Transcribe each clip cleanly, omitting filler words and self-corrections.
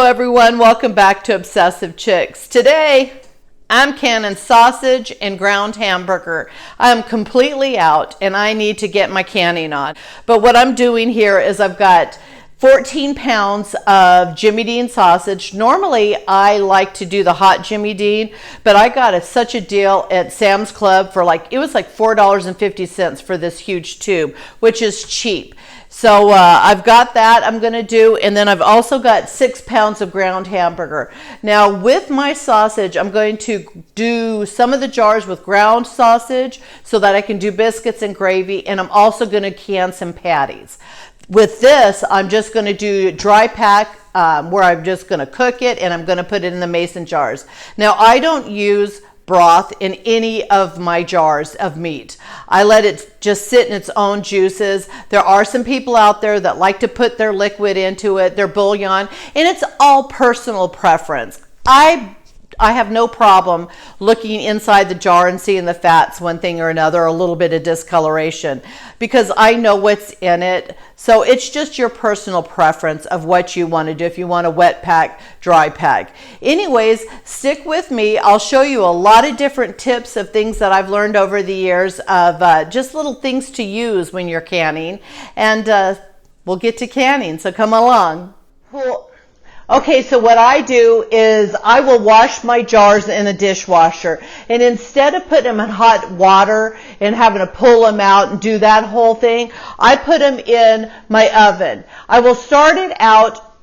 everyone, welcome back to Obsessive Chicks. Today I'm canning sausage and ground hamburger. I'm completely out and I need to get my canning on. But what I'm doing here is I've got 14 pounds of Jimmy Dean sausage. Normally I like to do the hot Jimmy Dean, but I got such a deal at Sam's Club for it was like $4.50 for this huge tube, which is cheap. So I've got that I'm going to do, and then I've also got 6 pounds of ground hamburger. Now with my sausage, I'm going to do some of the jars with ground sausage so that I can do biscuits and gravy, and I'm also going to can some patties. With this, I'm just going to do dry pack where I'm just going to cook it, and I'm going to put it in the mason jars. Now I don't use broth in any of my jars of meat. I let it just sit in its own juices. There are some people out there that like to put their liquid into it, their bouillon, and it's all personal preference. I have no problem looking inside the jar and seeing the fats, one thing or another, a little bit of discoloration, because I know what's in it. So it's just your personal preference of what you want to do, if you want to wet pack, dry pack. Anyways, stick with me. I'll show you a lot of different tips of things that I've learned over the years of just little things to use when you're canning. And we'll get to canning, so come along. Cool. Okay, so what I do is I will wash my jars in a dishwasher, and instead of putting them in hot water and having to pull them out and do that whole thing, I put them in my oven. I will start it out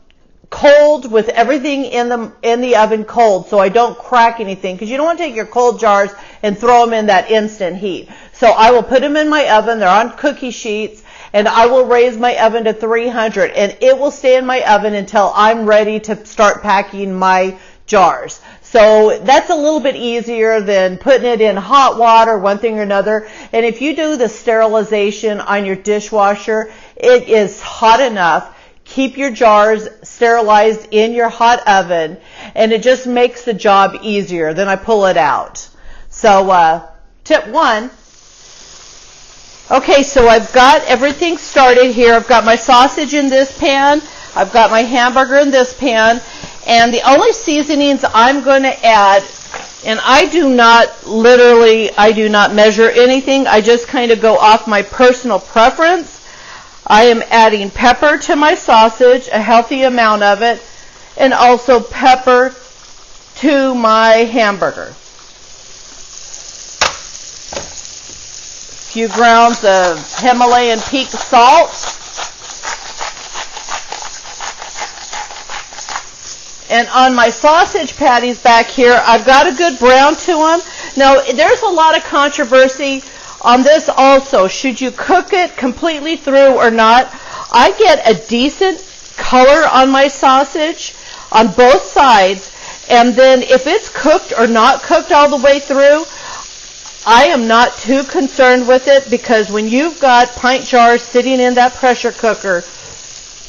cold with everything in the oven cold, so I don't crack anything, because you don't want to take your cold jars and throw them in that instant heat. So I will put them in my oven. They're on cookie sheets. And I will raise my oven to 300, and it will stay in my oven until I'm ready to start packing my jars. So that's a little bit easier than putting it in hot water, one thing or another. And if you do the sterilization on your dishwasher, it is hot enough. Keep your jars sterilized in your hot oven, and it just makes the job easier. Then I pull it out. So tip 1. Okay, so I've got everything started here. I've got my sausage in this pan. I've got my hamburger in this pan. And the only seasonings I'm going to add, and I do not measure anything. I just kind of go off my personal preference. I am adding pepper to my sausage, a healthy amount of it, and also pepper to my hamburger. Few grams of Himalayan peak salt, and on my sausage patties back here, I've got a good brown to them. Now there's a lot of controversy on this also. Should you cook it completely through or not? I get a decent color on my sausage on both sides, and then if it's cooked or not cooked all the way through, I am not too concerned with it, because when you've got pint jars sitting in that pressure cooker,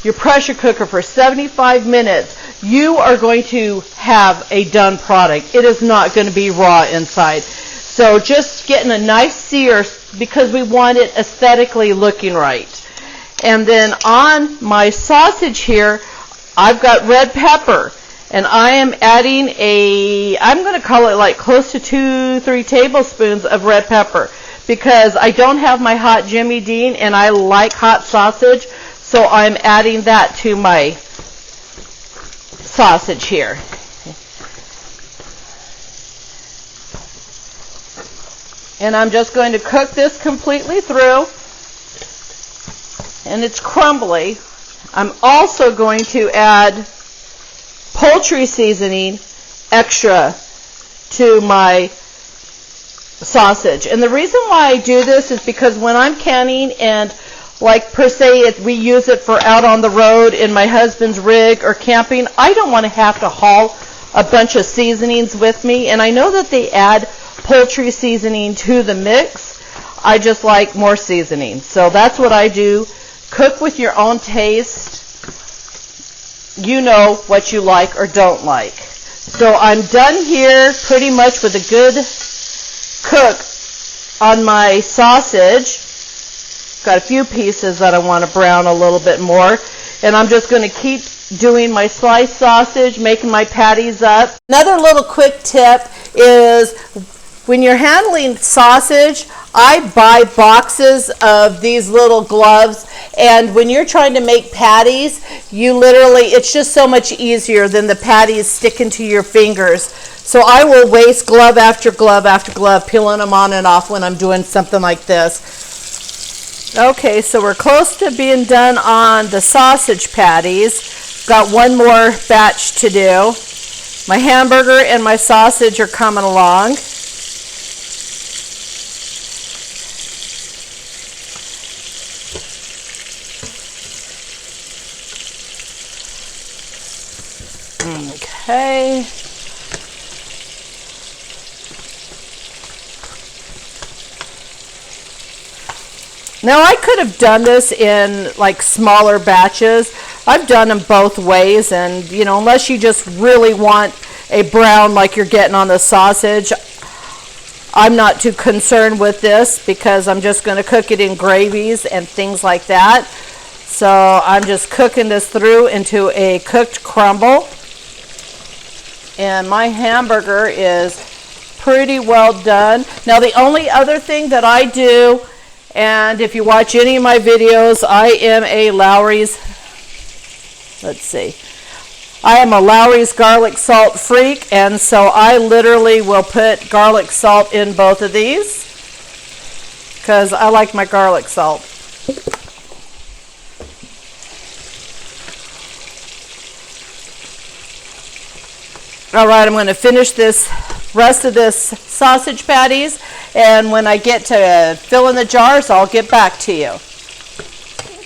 your pressure cooker for 75 minutes, you are going to have a done product. It is not going to be raw inside. So just getting a nice sear, because we want it aesthetically looking right. And then on my sausage here, I've got red pepper. And I am adding I'm going to call it like close to 2-3 tablespoons of red pepper, because I don't have my hot Jimmy Dean and I like hot sausage, so I'm adding that to my sausage here. And I'm just going to cook this completely through, and it's crumbly. I'm also going to add poultry seasoning extra to my sausage. And the reason why I do this is because when I'm canning, and like per se we use it for out on the road in my husband's rig or camping, I don't want to have to haul a bunch of seasonings with me. And I know that they add poultry seasoning to the mix. I just like more seasoning. So that's what I do. Cook with your own taste. You know what you like or don't like. So I'm done here pretty much with a good cook on my sausage. Got a few pieces that I want to brown a little bit more, and I'm just going to keep doing my sliced sausage, making my patties up. Another little quick tip is when you're handling sausage, I buy boxes of these little gloves, and when you're trying to make patties, it's just so much easier than the patties sticking to your fingers. So I will waste glove after glove after glove, peeling them on and off when I'm doing something like this. Okay, so we're close to being done on the sausage patties. Got one more batch to do. My hamburger and my sausage are coming along. Okay. Now I could have done this in like smaller batches. I've done them both ways, and unless you just really want a brown like you're getting on the sausage, I'm not too concerned with this because I'm just going to cook it in gravies and things like that. So I'm just cooking this through into a cooked crumble. And my hamburger is pretty well done. Now the only other thing that I do, and if you watch any of my videos, I am a Lawry's garlic salt freak, and so I literally will put garlic salt in both of these because I like my garlic salt. All right, I'm going to finish this rest of this sausage patties, and when I get to filling the jars, I'll get back to you.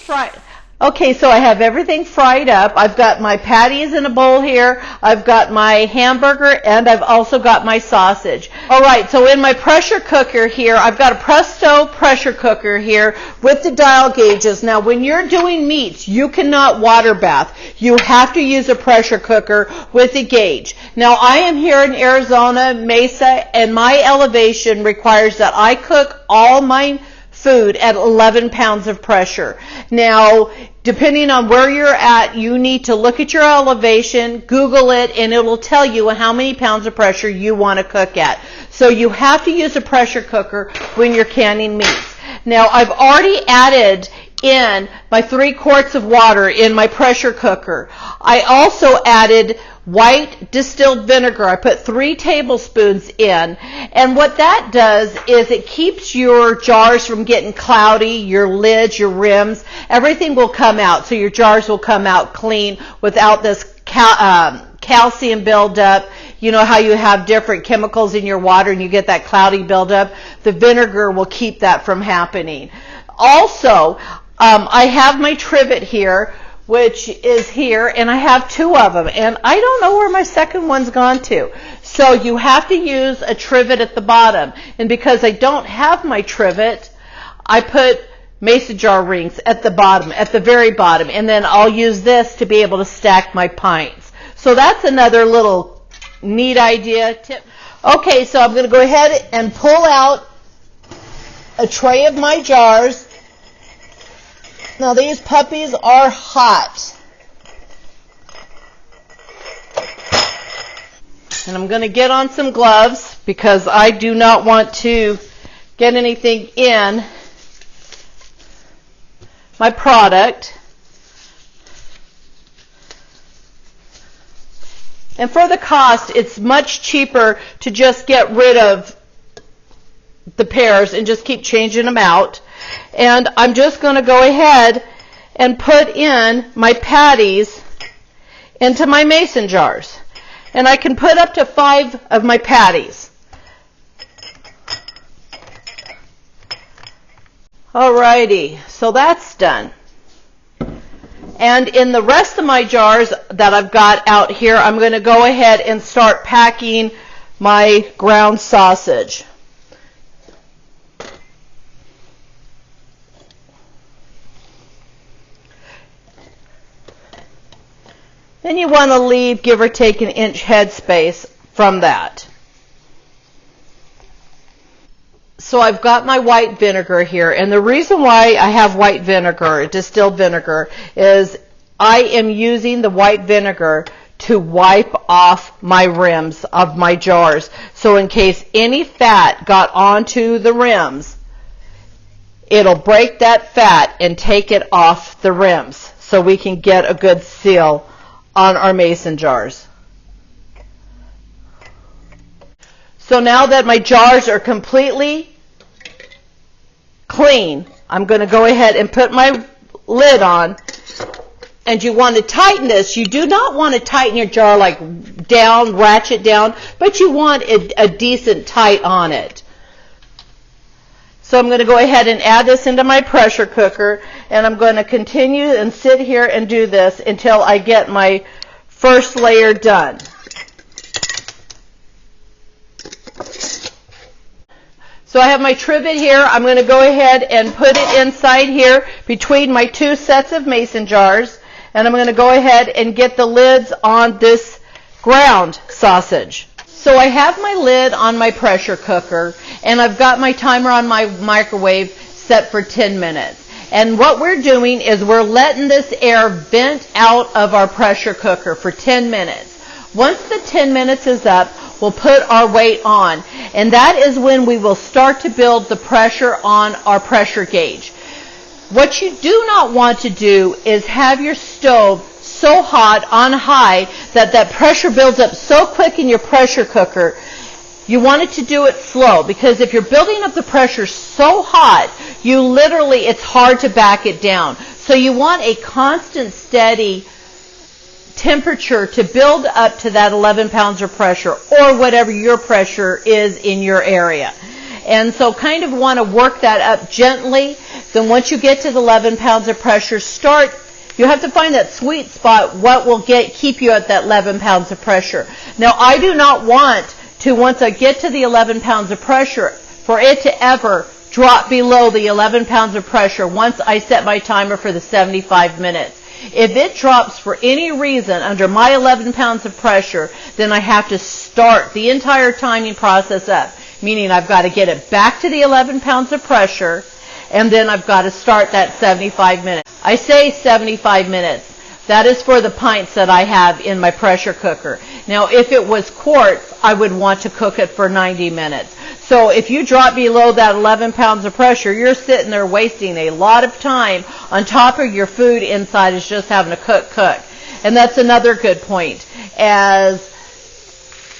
Right. Okay, so I have everything fried up. I've got my patties in a bowl here. I've got my hamburger, and I've also got my sausage. All right, so in my pressure cooker here, I've got a Presto pressure cooker here with the dial gauges. Now, when you're doing meats, you cannot water bath. You have to use a pressure cooker with a gauge. Now, I am here in Arizona, Mesa, and my elevation requires that I cook all my food at 11 pounds of pressure. Now, depending on where you're at, you need to look at your elevation, Google it, and it will tell you how many pounds of pressure you want to cook at. So you have to use a pressure cooker when you're canning meats. Now, I've already added in my 3 quarts of water in my pressure cooker. I also added white distilled vinegar. I put 3 tablespoons in, and what that does is it keeps your jars from getting cloudy, your lids, your rims, everything will come out, so your jars will come out clean without this calcium buildup. You know how you have different chemicals in your water and you get that cloudy buildup? The vinegar will keep that from happening. Also, I have my trivet here, which is here, and I have 2 of them, and I don't know where my second one's gone to. So you have to use a trivet at the bottom, and because I don't have my trivet, I put mason jar rings at the bottom, at the very bottom, and then I'll use this to be able to stack my pints. So that's another little neat idea tip. Okay, so I'm going to go ahead and pull out a tray of my jars. Now these puppies are hot. And I'm going to get on some gloves because I do not want to get anything in my product. And for the cost, it's much cheaper to just get rid of the pears and just keep changing them out. And I'm just going to go ahead and put in my patties into my mason jars. And I can put up to 5 of my patties. Alrighty, so that's done. And in the rest of my jars that I've got out here, I'm going to go ahead and start packing my ground sausage. Then you want to leave, give or take, an inch headspace from that. So I've got my white vinegar here, and the reason why I have white vinegar, distilled vinegar, is I am using the white vinegar to wipe off my rims of my jars. So in case any fat got onto the rims, it'll break that fat and take it off the rims so we can get a good seal on our mason jars. So now that my jars are completely clean, I'm going to go ahead and put my lid on. And you want to tighten this. You do not want to tighten your jar like down, ratchet down, but you want a decent tight on it. So I'm going to go ahead and add this into my pressure cooker, and I'm going to continue and sit here and do this until I get my first layer done. So I have my trivet here. I'm going to go ahead and put it inside here between my two sets of mason jars, and I'm going to go ahead and get the lids on this ground sausage. So I have my lid on my pressure cooker, and I've got my timer on my microwave set for 10 minutes. And what we're doing is we're letting this air vent out of our pressure cooker for 10 minutes. Once the 10 minutes is up, we'll put our weight on, and that is when we will start to build the pressure on our pressure gauge. What you do not want to do is have your stove so hot on high that that pressure builds up so quick in your pressure cooker. You want it to do it slow, because if you're building up the pressure so hot, you literally, it's hard to back it down. So you want a constant, steady temperature to build up to that 11 pounds of pressure, or whatever your pressure is in your area. And so kind of want to work that up gently. Then once you get to the 11 pounds of pressure, you have to find that sweet spot, what will keep you at that 11 pounds of pressure. Now, I do not want to, once I get to the 11 pounds of pressure, for it to ever drop below the 11 pounds of pressure once I set my timer for the 75 minutes. If it drops for any reason under my 11 pounds of pressure, then I have to start the entire timing process up, meaning I've got to get it back to the 11 pounds of pressure, and then I've got to start that 75 minutes. I say 75 minutes. That is for the pints that I have in my pressure cooker. Now, if it was quarts, I would want to cook it for 90 minutes. So if you drop below that 11 pounds of pressure, you're sitting there wasting a lot of time on top of your food inside is just having to cook. And that's another good point, as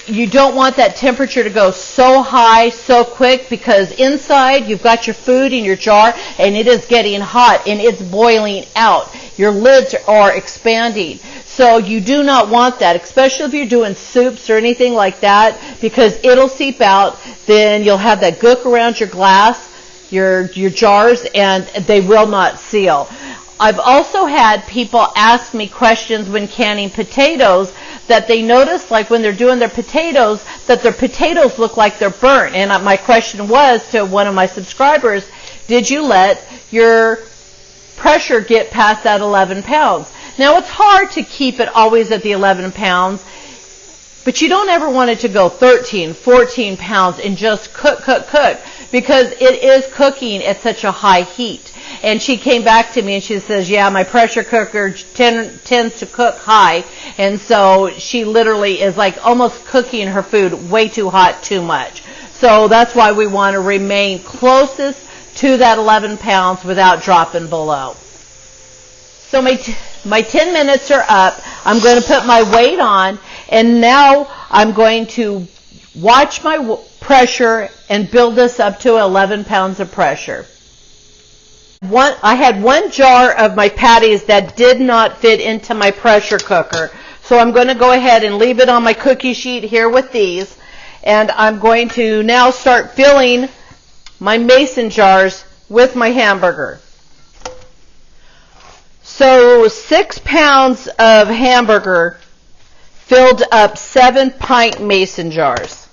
you don't want that temperature to go so high so quick, because inside you've got your food in your jar and it is getting hot and it's boiling out. Your lids are expanding. So you do not want that, especially if you're doing soups or anything like that, because it'll seep out. Then you'll have that gook around your glass, your jars, and they will not seal. I've also had people ask me questions when canning potatoes, that they notice, like when they're doing their potatoes, that their potatoes look like they're burnt. And my question was to one of my subscribers, did you let your pressure get past that 11 pounds? Now, it's hard to keep it always at the 11 pounds, but you don't ever want it to go 13, 14 pounds and just cook, because it is cooking at such a high heat. And she came back to me and she says, yeah, my pressure cooker tends to cook high. And so she literally is like almost cooking her food way too hot, too much. So that's why we want to remain closest to that 11 pounds without dropping below. So my 10 minutes are up. I'm going to put my weight on, and now I'm going to watch my pressure and build this up to 11 pounds of pressure. I had one jar of my patties that did not fit into my pressure cooker. So I'm going to go ahead and leave it on my cookie sheet here with these. And I'm going to now start filling my mason jars with my hamburger. So 6 pounds of hamburger filled up 7 pint mason jars.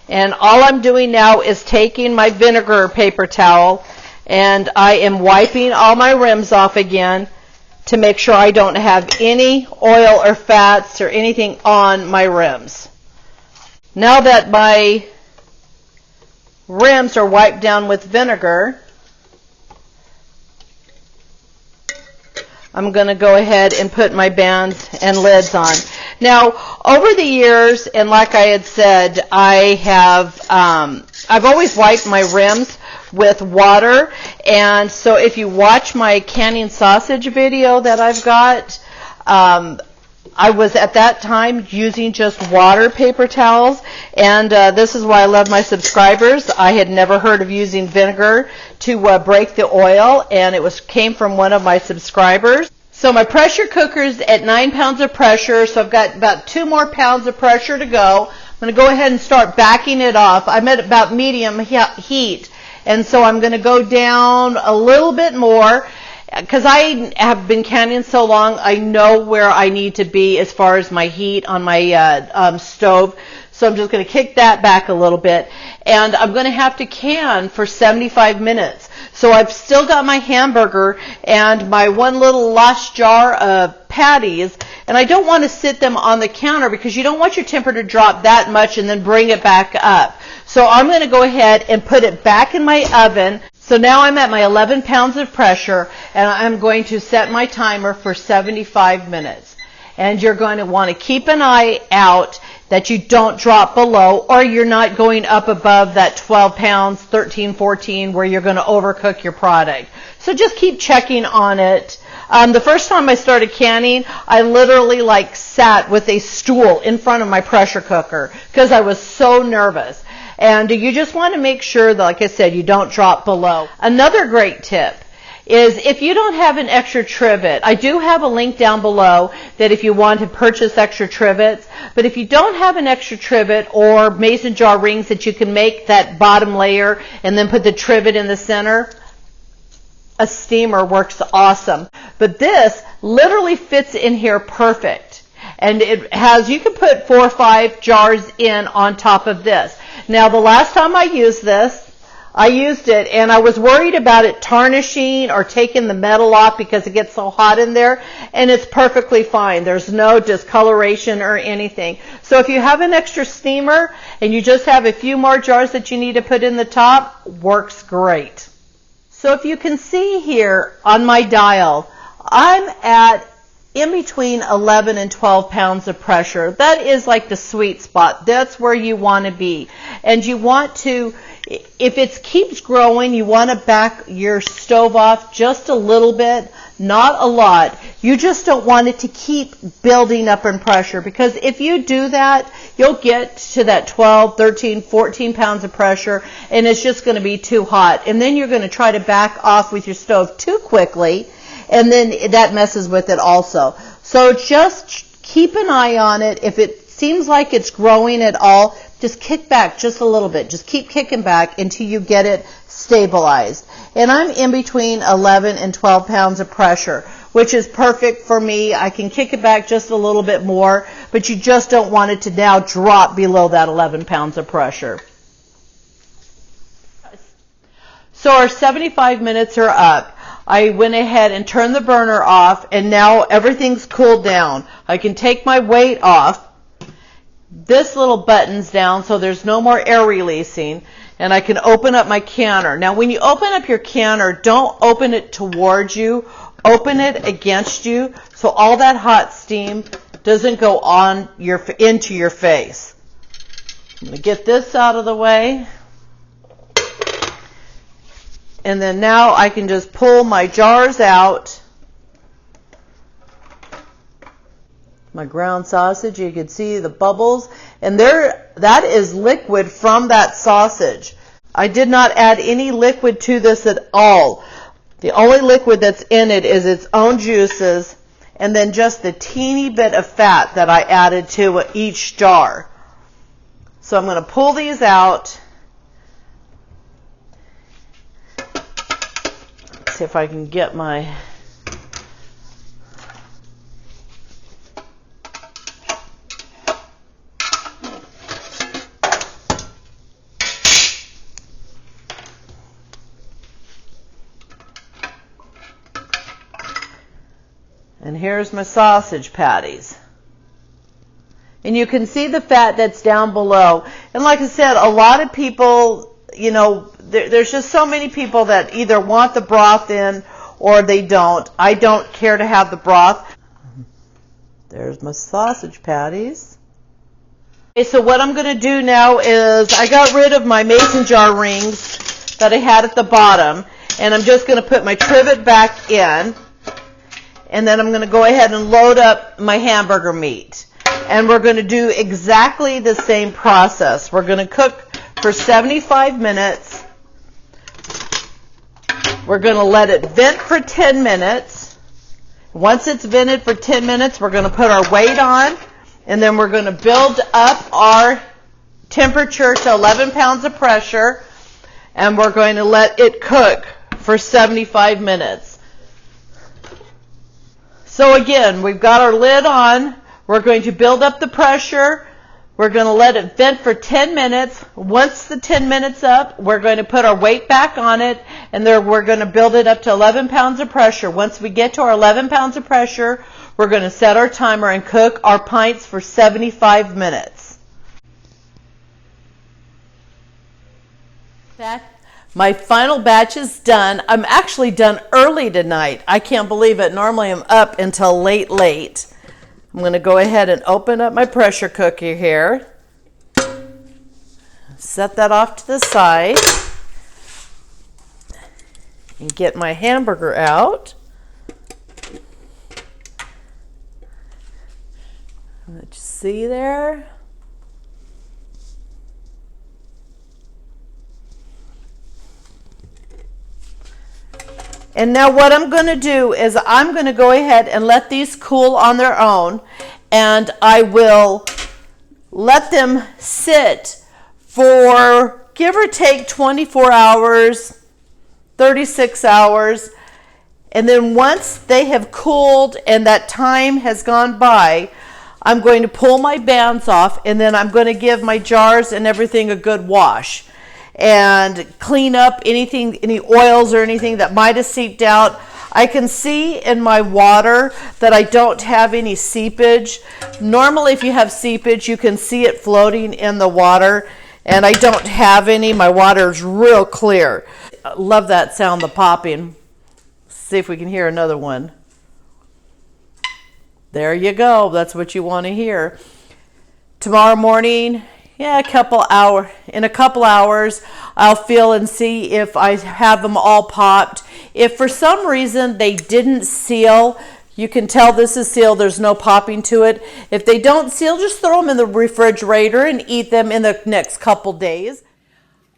And all I'm doing now is taking my vinegar paper towel, and I am wiping all my rims off again to make sure I don't have any oil or fats or anything on my rims. Now that my rims are wiped down with vinegar, I'm going to go ahead and put my bands and lids on. Now, over the years, and like I had said, I've always wiped my rims with water, and so if you watch my canning sausage video that I've got, I was at that time using just water paper towels, and this is why I love my subscribers. I had never heard of using vinegar to break the oil, and it came from one of my subscribers. So my pressure cooker's at 9 pounds of pressure, so I've got about 2 more pounds of pressure to go. I'm going to go ahead and start backing it off. I'm at about medium heat, and so I'm going to go down a little bit more. Because I have been canning so long, I know where I need to be as far as my heat on my stove. So I'm just going to kick that back a little bit. And I'm going to have to can for 75 minutes. So I've still got my hamburger and my one little lost jar of patties. And I don't want to sit them on the counter because you don't want your temperature to drop that much and then bring it back up. So I'm going to go ahead and put it back in my oven. So now I'm at my 11 pounds of pressure, and I'm going to set my timer for 75 minutes. And you're going to want to keep an eye out that you don't drop below, or you're not going up above that 12 pounds, 13, 14, where you're going to overcook your product. So just keep checking on it. The first time I started canning, I literally sat with a stool in front of my pressure cooker because I was so nervous. And you just want to make sure that, like I said, you don't drop below. Another great tip is if you don't have an extra trivet, I do have a link down below that if you want to purchase extra trivets, but if you don't have an extra trivet or mason jar rings that you can make that bottom layer and then put the trivet in the center, a steamer works awesome. But this literally fits in here perfect. And it has, you can put 4 or 5 jars in on top of this. Now, the last time I used this, I used it and I was worried about it tarnishing or taking the metal off because it gets so hot in there, and it's perfectly fine. There's no discoloration or anything. So if you have an extra steamer and you just have a few more jars that you need to put in the top, works great. So if you can see here on my dial, I'm at in between 11 and 12 pounds of pressure. That is like the sweet spot. That's where you want to be. And you want to, if it keeps growing, you want to back your stove off just a little bit, not a lot. You just don't want it to keep building up in pressure, because if you do that, you'll get to that 12, 13, 14 pounds of pressure, and it's just going to be too hot. And then you're going to try to back off with your stove too quickly, and then that messes with it also. So just keep an eye on it. If it seems like it's growing at all, just kick back just a little bit. Just keep kicking back until you get it stabilized. And I'm in between 11 and 12 pounds of pressure, which is perfect for me. I can kick it back just a little bit more, but you just don't want it to now drop below that 11 pounds of pressure. So our 75 minutes are up. I went ahead and turned the burner off, and now everything's cooled down. I can take my weight off. This little button's down, so there's no more air releasing, and I can open up my canner. Now, when you open up your canner, don't open it towards you. Open it against you, so all that hot steam doesn't go on into your face. I'm going to get this out of the way. And then now I can just pull my jars out. My ground sausage, you can see the bubbles. And that is liquid from that sausage. I did not add any liquid to this at all. The only liquid that's in it is its own juices, and then just the teeny bit of fat that I added to each jar. So I'm going to pull these out. See if I can get my and here's my sausage patties. And you can see the fat that's down below. And like I said, a lot of people, you know, there's just so many people that either want the broth in or they don't. I don't care to have the broth. There's my sausage patties. Okay, so what I'm going to do now is I got rid of my mason jar rings that I had at the bottom, and I'm just going to put my trivet back in, and then I'm going to go ahead and load up my hamburger meat. And we're going to do exactly the same process. We're going to cook for 75 minutes. We're going to let it vent for 10 minutes. Once it's vented for 10 minutes, we're going to put our weight on, and then we're going to build up our temperature to 11 pounds of pressure, and we're going to let it cook for 75 minutes. So again, we've got our lid on. We're going to build up the pressure. We're going to let it vent for 10 minutes. Once the 10 minutes up, we're going to put our weight back on it, and then we're going to build it up to 11 pounds of pressure. Once we get to our 11 pounds of pressure, we're going to set our timer and cook our pints for 75 minutes. My final batch is done. I'm actually done early tonight. I can't believe it. Normally I'm up until late. I'm going to go ahead and open up my pressure cooker here. Set that off to the side. And get my hamburger out. Let you see there. And now what I'm going to do is I'm going to go ahead and let these cool on their own, and I will let them sit for give or take 24 hours, 36 hours, and then once they have cooled and that time has gone by, I'm going to pull my bands off, and then I'm going to give my jars and everything a good wash and clean up anything, any oils or anything that might have seeped out. I can see in my water that I don't have any seepage. Normally if you have seepage, you can see it floating in the water, and I don't have any. My water is real clear. I love that sound, the popping. Let's see if we can hear another one. There you go. That's what you want to hear. Tomorrow morning, in a couple hours, I'll feel and see if I have them all popped. If for some reason they didn't seal, you can tell this is sealed. There's no popping to it. If they don't seal, just throw them in the refrigerator and eat them in the next couple days.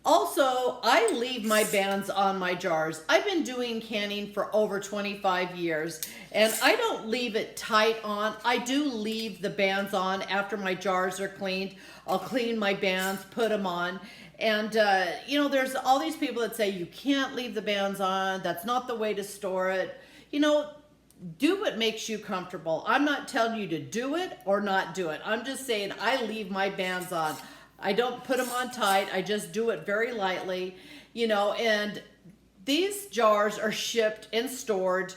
Also, I leave my bands on my jars. I've been doing canning for over 25 years, and I don't leave it tight on. I do leave the bands on after my jars are cleaned. I'll clean my bands, put them on. And, there's all these people that say you can't leave the bands on. That's not the way to store it. Do what makes you comfortable. I'm not telling you to do it or not do it. I'm just saying I leave my bands on. I don't put them on tight. I just do it very lightly, and these jars are shipped and stored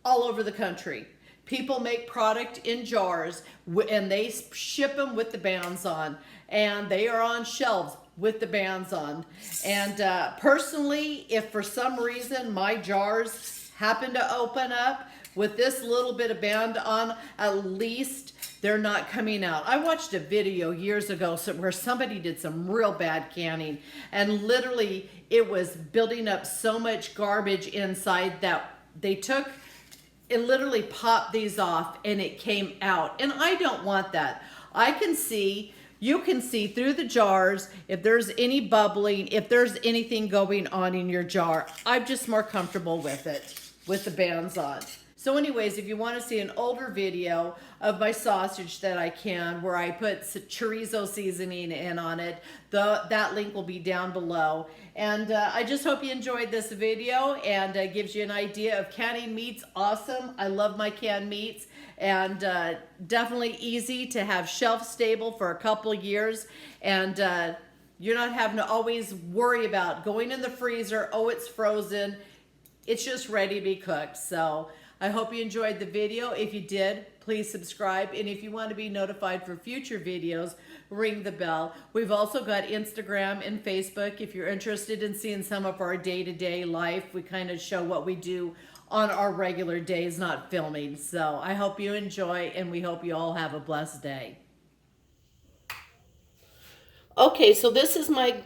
all over the country. People make product in jars and they ship them with the bands on, and they are on shelves with the bands on. And personally, if for some reason my jars happen to open up with this little bit of band on, at least they're not coming out. I watched a video years ago where somebody did some real bad canning, and literally it was building up so much garbage inside that they took and literally popped these off and it came out. And I don't want that. You can see through the jars if there's any bubbling, if there's anything going on in your jar. I'm just more comfortable with it, with the bands on. So anyways, if you want to see an older video of my sausage that I can, where I put chorizo seasoning in on it, that link will be down below. And I just hope you enjoyed this video, and gives you an idea of canning meats. Awesome. I love my canned meats, and definitely easy to have shelf stable for a couple years. And you're not having to always worry about going in the freezer. Oh, it's frozen. It's just ready to be cooked. So I hope you enjoyed the video. If you did, please subscribe. And if you want to be notified for future videos, ring the bell. We've also got Instagram and Facebook. If you're interested in seeing some of our day-to-day life, we kind of show what we do on our regular days, not filming. So I hope you enjoy, and we hope you all have a blessed day. Okay, so this is my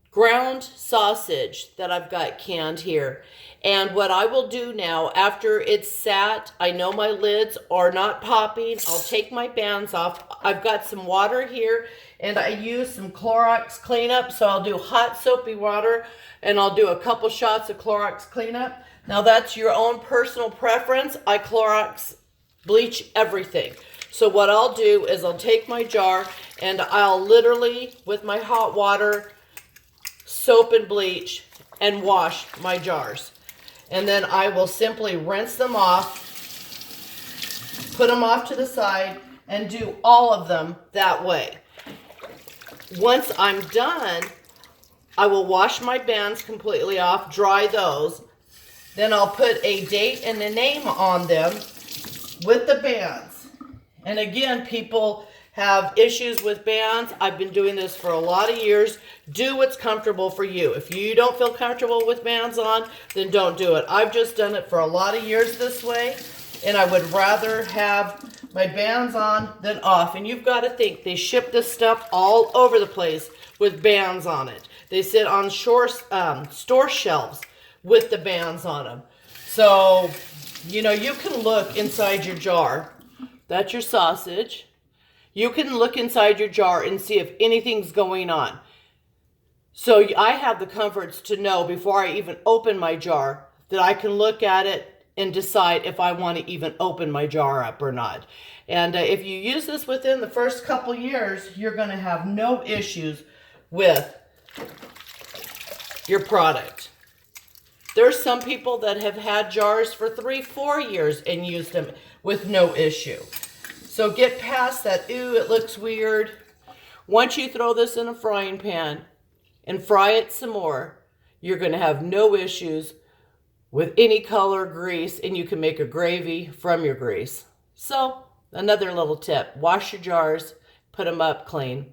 ground sausage that I've got canned here. And what I will do now, after it's sat, I know my lids are not popping, I'll take my bands off. I've got some water here, and I use some Clorox cleanup, so I'll do hot soapy water, and I'll do a couple shots of Clorox cleanup. Now that's your own personal preference. I Clorox bleach everything. So what I'll do is I'll take my jar, and I'll literally, with my hot water, soap and bleach, and wash my jars. And then I will simply rinse them off, put them off to the side, and do all of them that way. Once I'm done, I will wash my bands completely off, dry those. Then I'll put a date and a name on them with the bands. And again, people have issues with bands. I've been doing this for a lot of years. Do what's comfortable for you. If you don't feel comfortable with bands on, then don't do it. I've just done it for a lot of years this way, and I would rather have my bands on than off. And you've got to think, they ship this stuff all over the place with bands on it. They sit on store shelves with the bands on them. So, you know, you can look inside your jar. That's your sausage. You can look inside your jar and see if anything's going on. So I have the comforts to know before I even open my jar that I can look at it and decide if I want to even open my jar up or not. And if you use this within the first couple years, you're going to have no issues with your product. There's some people that have had jars for 3-4 years and used them with no issue. So get past that, ooh, it looks weird. Once you throw this in a frying pan and fry it some more, you're going to have no issues with any color grease, and you can make a gravy from your grease. So another little tip, wash your jars, put them up clean.